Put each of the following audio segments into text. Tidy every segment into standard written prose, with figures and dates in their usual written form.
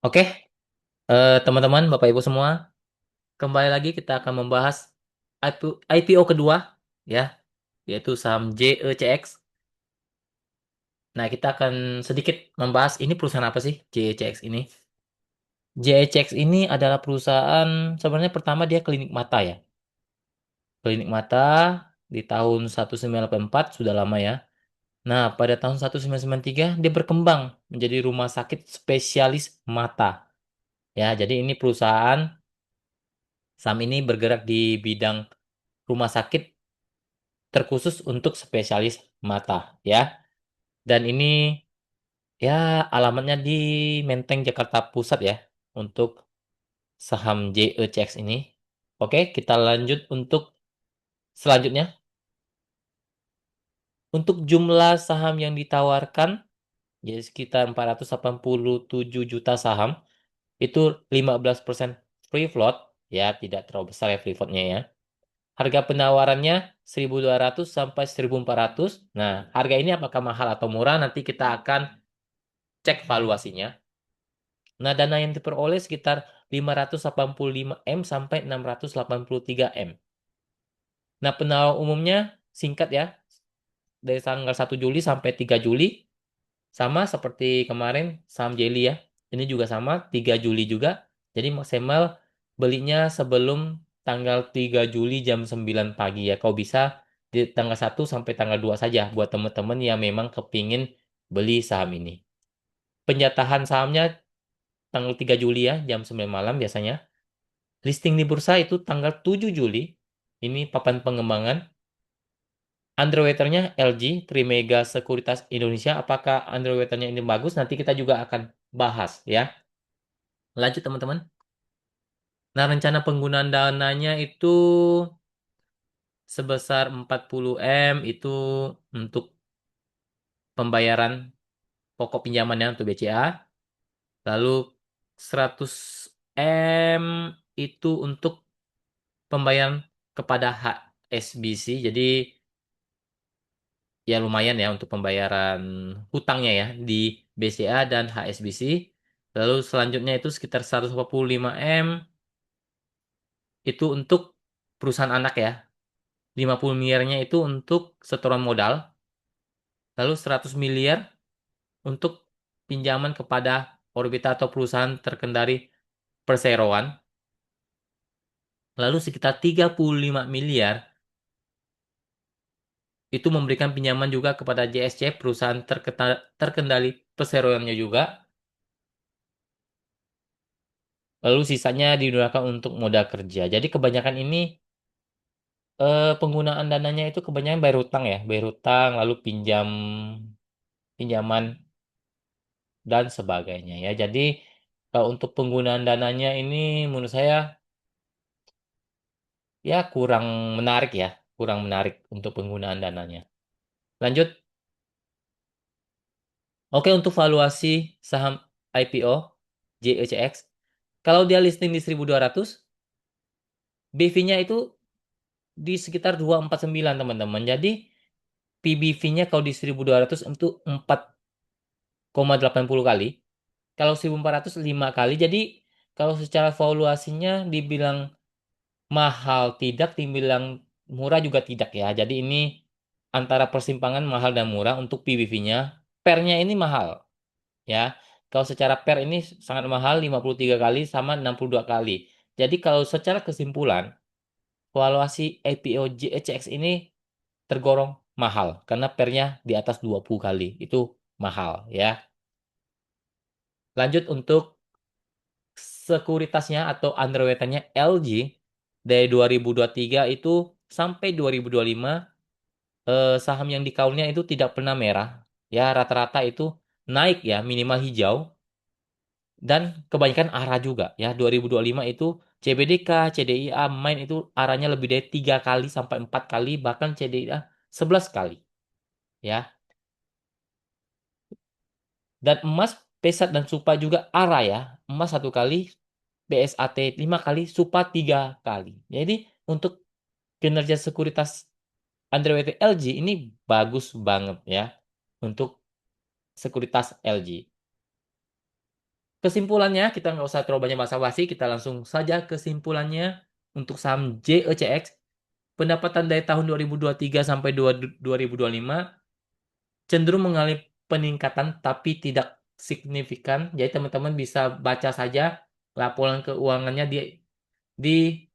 Oke, teman-teman, Bapak Ibu semua, kembali lagi kita akan membahas IPO kedua, ya, yaitu saham JECX. Nah, kita akan sedikit membahas ini perusahaan apa sih JECX ini. JECX ini adalah perusahaan sebenarnya pertama dia klinik mata ya. Klinik mata di tahun 1984 sudah lama ya. Nah, pada tahun 1993 dia berkembang menjadi rumah sakit spesialis mata. Ya, jadi ini perusahaan saham ini bergerak di bidang rumah sakit terkhusus untuk spesialis mata ya. Dan ini ya alamatnya di Menteng Jakarta Pusat ya untuk saham JECX ini. Oke, kita lanjut untuk selanjutnya. Untuk jumlah saham yang ditawarkan jadi sekitar 487 juta saham, itu 15% free float ya, tidak terlalu besar ya free floatnya ya. Harga penawarannya 1.200 sampai 1.400. Nah, harga ini apakah mahal atau murah? Nanti kita akan cek valuasinya. Nah, dana yang diperoleh sekitar 585 M sampai 683 M. Nah, penawaran umumnya singkat ya, dari tanggal 1 Juli sampai 3 Juli. Sama seperti kemarin saham Jelly ya. Ini juga sama, 3 Juli juga. Jadi maksimal belinya sebelum tanggal 3 Juli jam 9 pagi ya. Kau bisa di tanggal 1 sampai tanggal 2 saja buat teman-teman yang memang kepingin beli saham ini. Penjatahan sahamnya tanggal 3 Juli ya, jam 9 malam biasanya. Listing di bursa itu tanggal 7 Juli. Ini papan pengembangan. Underwaternya LG, Trimega Sekuritas Indonesia. Apakah underwaternya ini bagus? Nanti kita juga akan bahas ya. Lanjut teman-teman. Nah, rencana penggunaan dananya itu sebesar 40 M itu untuk pembayaran pokok pinjamannya untuk BCA. Lalu 100 M itu untuk pembayaran kepada HSBC. Jadi ya lumayan ya untuk pembayaran hutangnya ya di BCA dan HSBC. Lalu selanjutnya itu sekitar 145 M itu untuk perusahaan anak ya. 50 miliarnya itu untuk setoran modal. Lalu 100 miliar untuk pinjaman kepada Orbita atau perusahaan terkendali perseroan. Lalu sekitar 35 miliar itu memberikan pinjaman juga kepada JSC, perusahaan terkendali perseroannya juga. Lalu sisanya digunakan untuk modal kerja. Jadi kebanyakan ini penggunaan dananya itu kebanyakan bayar hutang ya, bayar hutang lalu pinjaman dan sebagainya ya. Jadi kalau untuk penggunaan dananya ini menurut saya ya kurang menarik ya, kurang menarik untuk penggunaan dananya. Lanjut. Oke, untuk valuasi saham IPO JECX, kalau dia listing di 1.200, BV-nya itu di sekitar 249 teman-teman. Jadi PBV-nya kalau di 1.200 itu 4,80 kali. Kalau 1.400 5 kali. Jadi kalau secara valuasinya dibilang mahal tidak, dibilang murah juga tidak ya. Jadi ini antara persimpangan mahal dan murah untuk PBV-nya. Per-nya ini mahal ya. Kalau secara per ini sangat mahal 53 kali sama 62 kali. Jadi kalau secara kesimpulan, valuasi IPO GECX ini tergolong mahal karena pernya di atas 20 kali. Itu mahal ya. Lanjut untuk sekuritasnya atau underweight-nya LG dari 2023 itu sampai 2025 saham yang di count-nya itu tidak pernah merah. Ya, rata-rata itu naik ya, minimal hijau dan kebanyakan arah juga ya. 2025 itu CBDK, CDIA main itu arahnya lebih dari 3 kali sampai 4 kali bahkan CDIA 11 kali ya. Dan emas, pesat dan supa juga arah ya. Emas 1 kali, BSAT 5 kali, supa 3 kali. Jadi untuk kinerja sekuritas underweight LG ini bagus banget ya untuk sekuritas LG. Kesimpulannya, kita nggak usah terlalu banyak basa-basi, kita langsung saja kesimpulannya untuk saham JECX, pendapatan dari tahun 2023 sampai 2025 cenderung mengalami peningkatan tapi tidak signifikan. Jadi teman-teman bisa baca saja laporan keuangannya di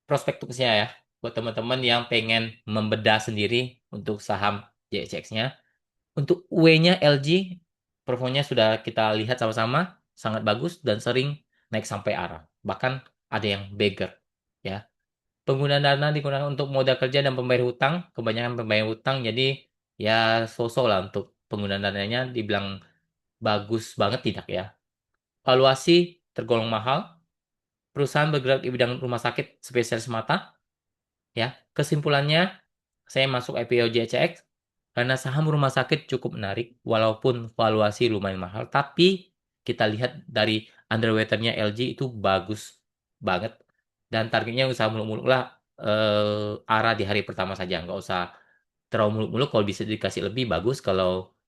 prospektusnya ya. Buat teman-teman yang pengen membedah sendiri untuk saham JECX-nya. Untuk W-nya LG, performanya sudah kita lihat sama-sama, sangat bagus dan sering naik sampai arah. Bahkan ada yang beggar. Ya. Penggunaan dana digunakan untuk modal kerja dan pembayar hutang, kebanyakan pembayar hutang, jadi ya so-so lah untuk penggunaan dananya, dibilang bagus banget tidak ya. Valuasi tergolong mahal, perusahaan bergerak di bidang rumah sakit spesialis mata, ya. Kesimpulannya, saya masuk IPO JCX karena saham rumah sakit cukup menarik, walaupun valuasi lumayan mahal, tapi kita lihat dari underwaternya LG itu bagus banget, dan targetnya usaha muluk-muluk lah, arah di hari pertama saja, nggak usah terlalu muluk-muluk. Kalau bisa dikasih lebih bagus. Kalau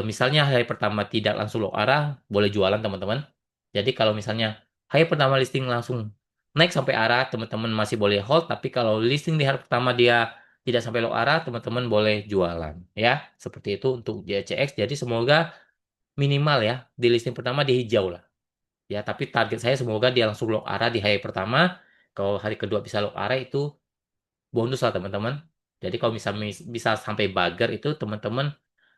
misalnya hari pertama tidak langsung lock arah, boleh jualan teman-teman. Jadi kalau misalnya hari pertama listing langsung naik sampai arah, teman-teman masih boleh hold. Tapi kalau listing di hari pertama dia tidak sampai lock arah, teman-teman boleh jualan. Ya, seperti itu untuk JCX. Jadi semoga minimal ya di listing pertama di hijau lah. Ya, tapi target saya semoga dia langsung lock arah di hari pertama. Kalau hari kedua bisa lock arah itu bonus lah teman-teman. Jadi kalau bisa sampai bugger itu teman-teman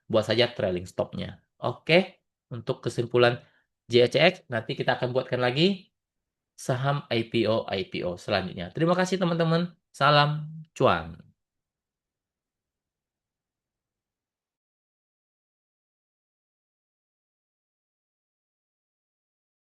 buat saja trailing stopnya. Oke, untuk kesimpulan JHCX nanti kita akan buatkan lagi saham IPO selanjutnya. Terima kasih teman-teman. Salam cuan.